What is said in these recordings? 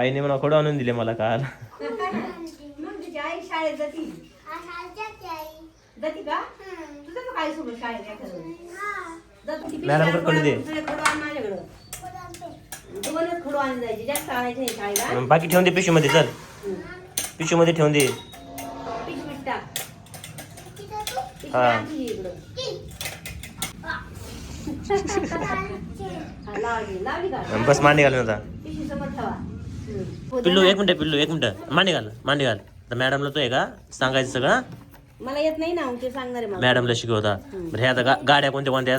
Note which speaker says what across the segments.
Speaker 1: आईने मला खोडं आणून दिले मला काल.
Speaker 2: मग तुझी आई शाळेत जाती जाती का तुझं तर काय सोबत शाळेत
Speaker 1: मॅडम कडे दे.
Speaker 2: माझ्याकडं दोनच खडू आणून जायचे जास्त आणायचे नाही शाळेला.
Speaker 1: बाकी ठेवून दे पिशवीमध्ये. चल पिशवीमध्ये ठेवून दे.
Speaker 2: पिशवीत टाक.
Speaker 1: हा.
Speaker 2: आण तुझी इकडं. हा, लावली का
Speaker 1: बस मांडी घालून आता.
Speaker 2: पिशवी समोर ठेवा.
Speaker 1: पिल्लू एक मिनिट मांडी घाल. तर मॅडमला तो आहे का सांगायचं सगळं.
Speaker 2: मला येत नाही ना ते सांगणार आहे मला.
Speaker 1: मॅडमला शिकवता. बरं हे आता गाड्या कोणत्या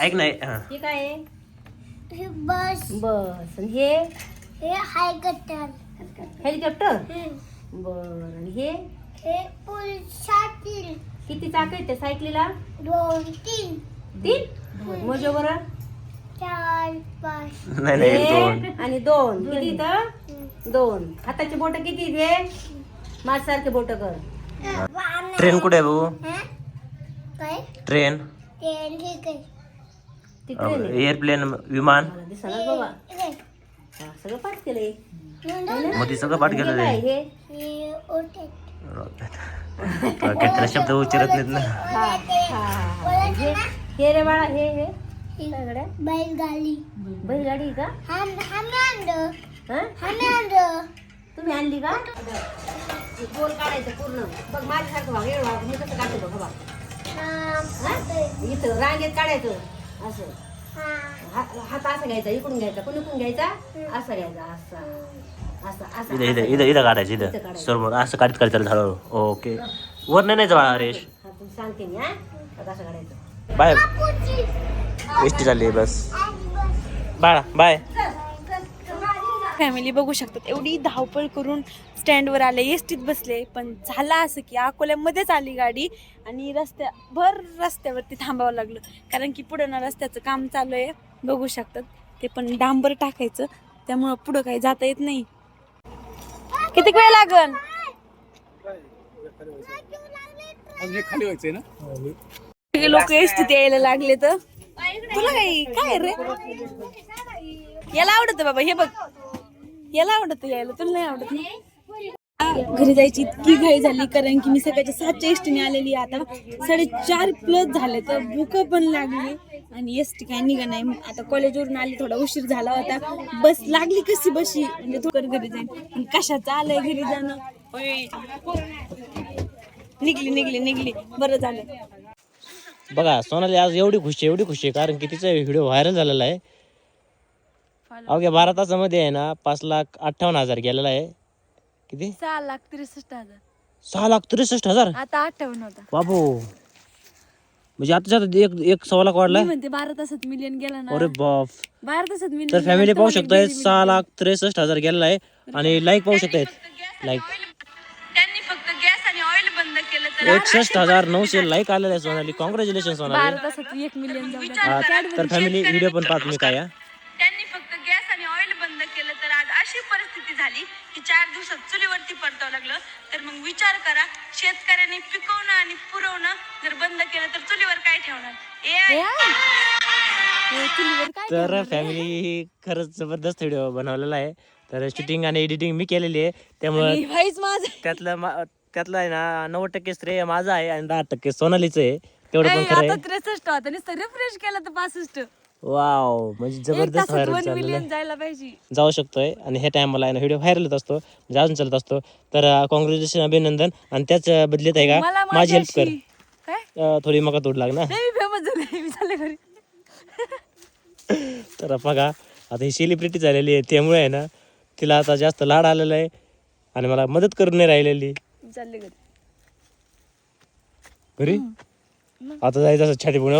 Speaker 1: ऐक नाही. हा.
Speaker 2: हे काय आहे
Speaker 3: बस
Speaker 2: बस आणि हे
Speaker 3: हे हेलिकॉप्टर
Speaker 2: हेलिकॉप्टर बर आणि हे
Speaker 3: हे पूल सायकल
Speaker 2: किती चाक आहेत त्या सायकलीला
Speaker 3: 2 3
Speaker 2: तीन मोजो बरं
Speaker 3: 4 5
Speaker 1: नाही
Speaker 2: एक आणि दोन किती इथं 2 हाताची बोट किती इथे माझ्यासारखे बोट कर.
Speaker 1: ट्रेन कुठे आहे भाऊ.
Speaker 3: काय
Speaker 1: ट्रेन
Speaker 3: हे काय
Speaker 2: ती ट्रेन आहे.
Speaker 1: एअरप्लेन विमान.
Speaker 2: मला दिसणार बाबा हा, सगळं पाठ केलंय.
Speaker 1: मग ती सगळं पाठ
Speaker 2: हे
Speaker 1: केलं
Speaker 2: काय
Speaker 1: ते.
Speaker 2: हे
Speaker 1: रॉकेट शब्द उच्चारत नाहीत ना.
Speaker 2: हा, हा. हे रे बाळा हे काय गड्या?
Speaker 3: बैलगाडी
Speaker 2: बैलगाडी आहे का तुम्ही आणली का हे गोल काढायचं पूर्ण बघ माझ्यासारखं भाग एवढं भाग मी कसं काढतो बघ इथं रांगेत काढायचं असं हात असा घ्यायचा इकडून घ्यायचा कोणीकडून घ्यायचा असा घ्यायचा असा असा असा
Speaker 1: इथं काढायचं. इथं समोर असं काढत झालं. ओके वर नाही जावा हरेश.
Speaker 2: हा तुम्ही सांगते मी हा कसं काढायचं.
Speaker 1: बाय. एसटी चालली बस. बाय.
Speaker 4: फॅमिली बघू शकतात एवढी धावपळ करून स्टँडवर आले एसटीत बसले पण झालं असं की अकोल्यामध्येच आली गाडी आणि रस्त्यावरती थांबावं लागलं कारण की पुढं ना रस्त्याचं काम चालू आहे बघू शकतात ते पण डांबर टाकायचं त्यामुळं पुढं काही जाता येत नाही. किती वेळ लागन लोक एसटीत यायला लागले तर तुला काय रे याला आवडत बाबा हे बघ याला आवडत यायला तुला नाही आवडत ना. घरी जायची इतकी घाई झाली कारण की मी सकाळच्या 7च्या एसटीने आलेली आता 4:30+ झाले तर भूक पण लागली आणि एसटी काय निघा नाही. आता कॉलेजवरून आली थोडा उशीर झाला होता बस लागली कशी बशी म्हणजे थोडं घरी जाईन कशाचं आलंय घरी जाणं. निघली बरं झालं.
Speaker 1: बघा सोनाली आज एवढी खुशी आहे कारण की तिचा व्हिडिओ व्हायरल झालेला आहे. अवघ्या 12 तासामध्ये आहे ना 5,58,000 गेलेला आहे. किती
Speaker 4: 6,63,000
Speaker 1: 6,63,000
Speaker 4: आता 58 होता
Speaker 1: बाबू. म्हणजे आता एक 1.25 लाख वाढला.
Speaker 4: म्हणते 12 तासात मिलियन गेला ना.
Speaker 1: अरे बाप.
Speaker 4: 12 तासात मिलियन
Speaker 1: तर फॅमिली पाहू शकताय 6,63,000 गेलेला आहे आणि लाईक पाहू शकताय लाईक
Speaker 4: त्यांनी फक्त गॅस आणि ऑइल बंद केलं तर
Speaker 1: 61,900 लाईक आलेले आहे सोनाली. कॉंग्रॅच्युलेशन सोनाली.
Speaker 4: 12 तासात 1 मिलियन जाऊ.
Speaker 1: तर फॅमिली व्हिडिओ पण पाहतो मी काय.
Speaker 4: त्यांनी फक्त गॅस आणि ऑइल बंद केलं तर आज अशी परिस्थिती झाली की 4 दिवसात चुलीवरती परतावं लागलं. तर मग विचार करा शेतकऱ्यांनी पिकवणं आणि पुरवणं जर बंद केलं तर चुलीवर काय ठेवणार.
Speaker 1: तर फॅमिली खरंच जबरदस्त व्हिडिओ बनवलेला आहे. तर शूटिंग आणि एडिटिंग मी केलेली आहे त्यामुळे त्यातलं आहे ना 90% श्रेय माझा आहे आणि 10% सोनालीचं आहे. तेवढं पण खरं आहे.
Speaker 4: 63 होता नुसतं रिफ्रेश केलं तर 65.
Speaker 1: वाव म्हणजे जबरदस्त व्हायरल चाललेलं आहे.
Speaker 4: जायला पाहिजे
Speaker 1: जाऊ शकतोय आणि ह्या टायमाला आहे ना व्हिडिओ व्हायरल होत असतो म्हणजे अजून चालत असतो. तर कॉंग्रॅच्युलेशन अभिनंदन. आणि त्याच बदल्यात आहे का माझी हेल्प कर.
Speaker 4: काय
Speaker 1: थोडी मका तोड लाग ना.
Speaker 4: मी फेमस झाले मी चालले घरी.
Speaker 1: तर बघा आता ही सेलिब्रिटी झालेली आहे त्यामुळे आहे ना तिला आता जास्त लाड आलेला आहे आणि मला मदत करून नाही राहिलेली.
Speaker 4: चालले घरी
Speaker 1: घरी आता जायचं असं छाती पुणे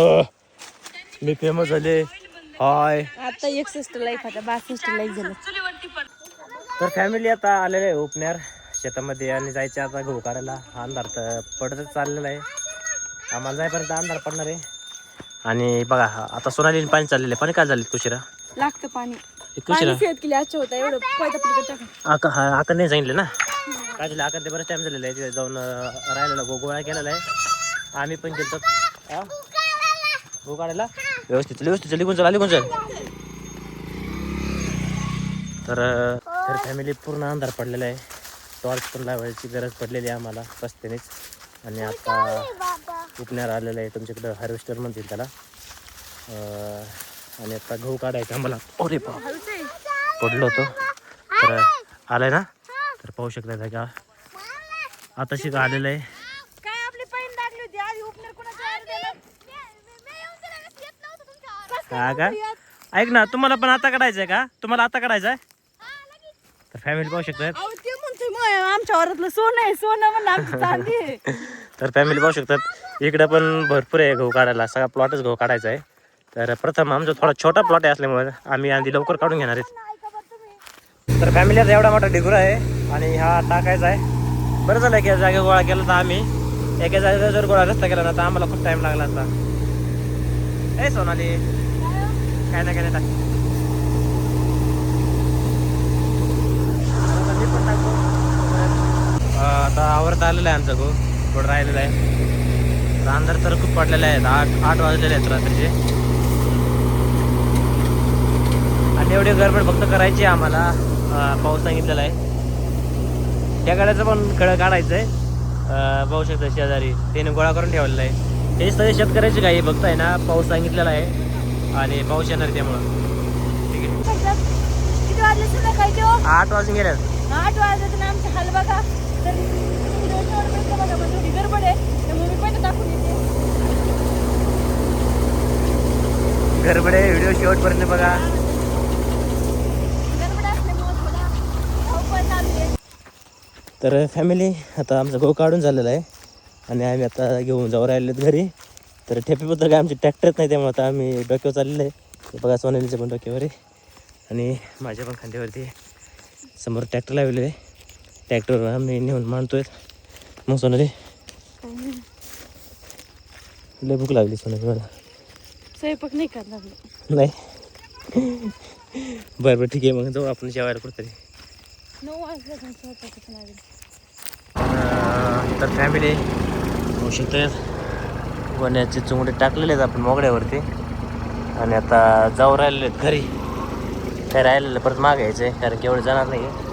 Speaker 1: मी फेमस झाले. हाय
Speaker 4: आता 61 लाईक आता 62 लाईक झालं.
Speaker 1: तर फॅमिली आता आलेलं आहे उपनेर शेतामध्ये आणि जायचे आता गहू काढायला. अंधार तर पडतच चाललेला आहे. आम्हाला जायपर्यंत अंधार पडणार आहे. आणि बघा आता सोनालीने पाणी चाललेलं आहे. पाणी काय झालं उशिरा
Speaker 4: लागतं पाणी
Speaker 1: उशिरा
Speaker 4: सेहत केली अच्छा होता एवढं
Speaker 1: आका नाही सांगितलं ना काय झालं. आका ते बरंच टाइम झालेला आहे तिथे जाऊन राहिलेला गोळा केलेला आहे. आम्ही पण गेलो गहू काढायला. व्यवस्थित निघून चल. तर फॅमिली पूर्ण अंधार पडलेला आहे. टॉर्च पण लावायची गरज पडलेली आहे आम्हाला रस्त्यानेच. आणि आता उपण्यार आलेलं आहे, तुमच्याकडं हार्वेस्टर म्हणतील त्याला. आणि आता गहू काढायचा आम्हाला. अरे बाप, पडलो होतो. तर आलाय ना, तर पाहू शकता का आता शिका आलेलं आहे.
Speaker 4: काय आपली पैन लागली होती आधी उपनेर कोणाच्या
Speaker 1: हा का, ऐक ना, तुम्हाला पण आता काढायचं आहे का? तुम्हाला आता काढायचं आहे? तर फॅमिली पाहू शकतात.
Speaker 4: ते म्हणतोय मग आमच्या वरातलं सोनं आहे, सोनं म्हणून आमची चांदी आहे.
Speaker 1: तर फॅमिली पाहू शकतात इकडं पण भरपूर आहे गहू काढायला. सगळा प्लॉटच गहू काढायचा आहे. तर प्रथम आमचा थोडा छोटा प्लॉट आहे असल्यामुळे आम्ही आधी लवकर काढून घेणार आहेत. तर फॅमिली आता एवढा मोठा डिगुरा आहे आणि हा टाकायचा आहे. बरं झालं की या जागेवर गोळा केला तर आम्ही एका जागेवर जर गोळा रस्ता केला ना तर आम्हाला खूप टाइम लागला असता. ए सोनाली, काय नाही काय नाही टाक. मी पण टाकतो. आता आवरत आलेलं आहे आमचं गहू, थोडं राहिलेलं आहे. अंधार तर खूप पडलेले आहेत. 8 वाजलेले आहेत रात्रीचे. आणि एवढी गडबड फक्त करायची आहे आम्हाला. पाऊस सांगितलेला आहे. त्या गाड्याचं पण खडं काढायचं आहे. पाहू शकता शेजारी त्याने गोळा करून ठेवलेला आहे. हे सगळे शेतकऱ्याची काही फक्त आहे ना, पाऊस सांगितलेला आहे आणि पाऊस येणार त्यामुळं. ठीक आहे.
Speaker 4: किती वाजले संध्याकाळी
Speaker 1: 8 वाजून गेल्यात.
Speaker 4: 8 वाजले तर आमचा हाल बघा. तर बघा मग थोडी गडबड आहे, त्यामुळे मी पहिलं दाखवून येते.
Speaker 1: गडबड आहे, व्हिडिओ शेवटपर्यंत बघा.
Speaker 4: गडबड असल्यामुळे थोडा धावपळ चालू आहे.
Speaker 1: तर फॅमिली आता आमचा गहू काढून झालेला आहे आणि आम्ही आता घेऊन जाऊ राहिलेत घरी. तर ठेपीबद्दल काय आमची ट्रॅक्टरच नाही, त्यामुळे आता आम्ही डोक्यावर चाललेलं आहे. ते बघा सोनालीच्या पण डोक्यावर आहे आणि माझ्या पण खांद्यावरती समोर ट्रॅक्टर लावलेलं आहे. ट्रॅक्टरवर आम्ही नेऊन मांडतोय. मग सोनाली, लय भूक लागली सोनाली मला.
Speaker 4: स्वयंपाक नाही करणार.
Speaker 1: नाही बरं बरं ठीक आहे, मग जाऊ आपण जेवायला कुठतरी.
Speaker 4: 9 वाजले पण स्वयंपाकच नाही.
Speaker 1: तर फॅमिली होऊ शकते गोण्याचे चुंगडे टाकलेले आहेत आपण मोगड्यावरती आणि आता जाऊ राहिलेले आहेत घरी. काय राहिलेलं परत मागायचं आहे कारण की एवढं जाणार नाही आहे.